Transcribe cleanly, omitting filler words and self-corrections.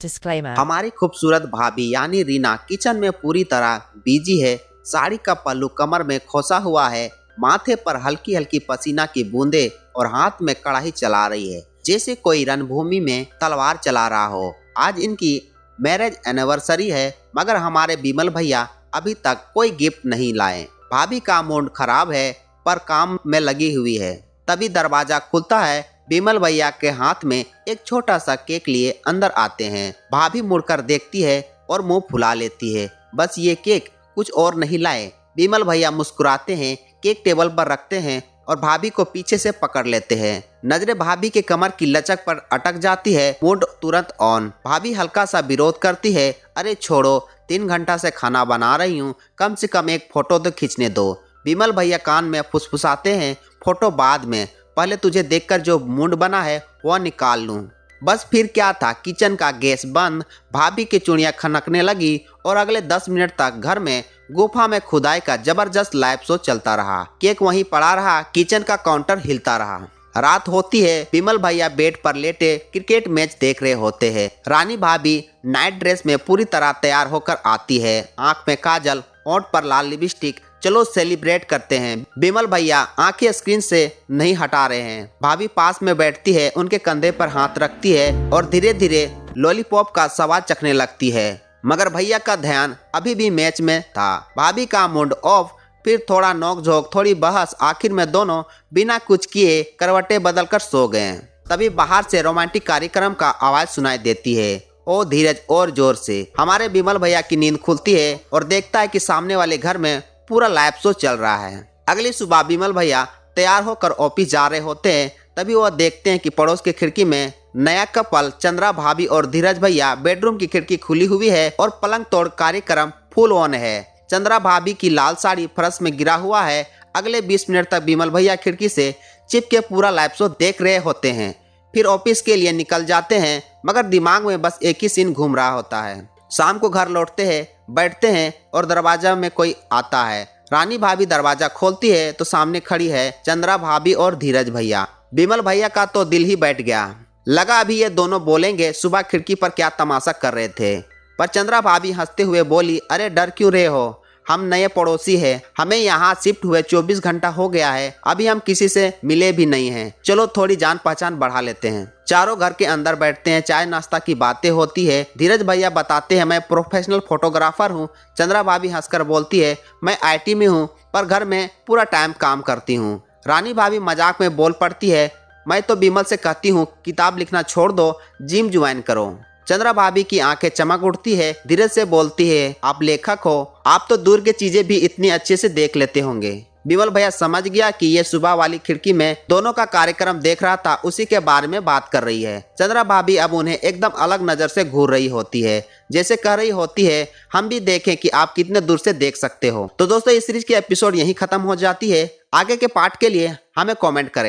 Disclaimer. हमारी खूबसूरत भाभी यानी रीना किचन में पूरी तरह बिजी है। साड़ी का पल्लू कमर में खोसा हुआ है, माथे पर हल्की हल्की पसीना की बूंदे और हाथ में कढ़ाई चला रही है, जैसे कोई रणभूमि में तलवार चला रहा हो। आज इनकी मैरिज एनिवर्सरी है, मगर हमारे बिमल भैया अभी तक कोई गिफ्ट नहीं लाए। भाभी का मूड खराब है, पर काम में लगी हुई है। तभी दरवाजा खुलता है। बिमल भैया के हाथ में एक छोटा सा केक लिए अंदर आते हैं। भाभी मुड़कर देखती है और मुंह फुला लेती है। बस ये केक, कुछ और नहीं लाए। बिमल भैया मुस्कुराते हैं, केक टेबल पर रखते हैं और भाभी को पीछे से पकड़ लेते हैं। नजरें भाभी के कमर की लचक पर अटक जाती है। मूड तुरंत ऑन। भाभी हल्का सा विरोध करती है, अरे छोड़ो, 3 घंटा से खाना बना रही हूँ, कम से कम एक फोटो तो खींचने दो। बिमल भैया कान में फुसफुसाते हैं, फोटो बाद में, पहले तुझे देखकर जो मूड बना है वो निकाल लूं। बस फिर क्या था, किचन का गैस बंद, भाभी की चूड़ियां खनकने लगी और अगले 10 मिनट तक घर में गुफा में खुदाई का जबरदस्त लाइव शो चलता रहा। केक वहीं पड़ा रहा, किचन का काउंटर हिलता रहा। रात होती है। बिमल भैया बेड पर लेटे क्रिकेट मैच देख रहे होते हैं। रानी भाभी नाइट ड्रेस में पूरी तरह तैयार होकर आती है, आंख में काजल, होंठ पर लाल लिपस्टिक। चलो सेलिब्रेट करते हैं। बिमल भैया आंखें स्क्रीन से नहीं हटा रहे हैं। भाभी पास में बैठती है, उनके कंधे पर हाथ रखती है और धीरे धीरे लॉलीपॉप का स्वाद चखने लगती है। मगर भैया का ध्यान अभी भी मैच में था। भाभी का मूड ऑफ, फिर थोड़ा नोक-झोंक, थोड़ी बहस, आखिर में दोनों बिना कुछ किए करवटें बदलकर सो गए। तभी बाहर से रोमांटिक कार्यक्रम का आवाज सुनाई देती है। ओ धीरज, और जोर से। हमारे बिमल भैया की नींद खुलती है और देखता है कि सामने वाले घर में पूरा लाइव शो चल रहा है। अगली सुबह बिमल भैया तैयार होकर ऑफिस जा रहे होते हैं। तभी वह देखते हैं कि पड़ोस की खिड़की में नया कपल चंद्रा भाभी और धीरज भैया बेडरूम की खिड़की खुली हुई है और पलंग तोड़ कार्यक्रम फुल ऑन है। चंद्रा भाभी की लाल साड़ी फर्श में गिरा हुआ है। अगले 20 मिनट तक बिमल भैया खिड़की से चिपके पूरा लाइव शो देख रहे होते हैं। फिर ऑफिस के लिए निकल जाते हैं, मगर दिमाग में बस एक ही सीन घूम रहा होता है। शाम को घर लौटते हैं, बैठते हैं और दरवाजा में कोई आता है। रानी भाभी दरवाजा खोलती है तो सामने खड़ी है चंद्रा भाभी और धीरज भैया। बिमल भैया का तो दिल ही बैठ गया। लगा अभी ये दोनों बोलेंगे सुबह खिड़की पर क्या तमाशा कर रहे थे, पर चंद्रा भाभी हंसते हुए बोली, अरे डर क्यों रहे हो, हम नए पड़ोसी हैं, हमें यहाँ शिफ्ट हुए 24 घंटा हो गया है, अभी हम किसी से मिले भी नहीं हैं, चलो थोड़ी जान पहचान बढ़ा लेते हैं। चारों घर के अंदर बैठते हैं, चाय नाश्ता की बातें होती है। धीरज भैया बताते हैं, मैं प्रोफेशनल फोटोग्राफर हूँ। चंद्रा भाभी हंसकर बोलती है, मैं IT में हूँ, पर घर में पूरा टाइम काम करती हूँ। रानी भाभी मजाक में बोल पड़ती है, मैं तो बिमल से कहती हूँ किताब लिखना छोड़ दो, जिम ज्वाइन करो। चंद्रा भाभी की आंखें चमक उठती है। धीरज से बोलती है, आप लेखक हो, आप तो दूर की चीजें भी इतनी अच्छे से देख लेते होंगे। बिमल भैया समझ गया कि ये सुबह वाली खिड़की में दोनों का कार्यक्रम देख रहा था, उसी के बारे में बात कर रही है। चंद्रा भाभी अब उन्हें एकदम अलग नजर से घूर रही होती है, जैसे कह रही होती है, हम भी देखें कि आप कितने दूर से देख सकते हो। तो दोस्तों, इस सीरीज की एपिसोड यहीं खत्म हो जाती है। आगे के पार्ट के लिए हमें कॉमेंट करें।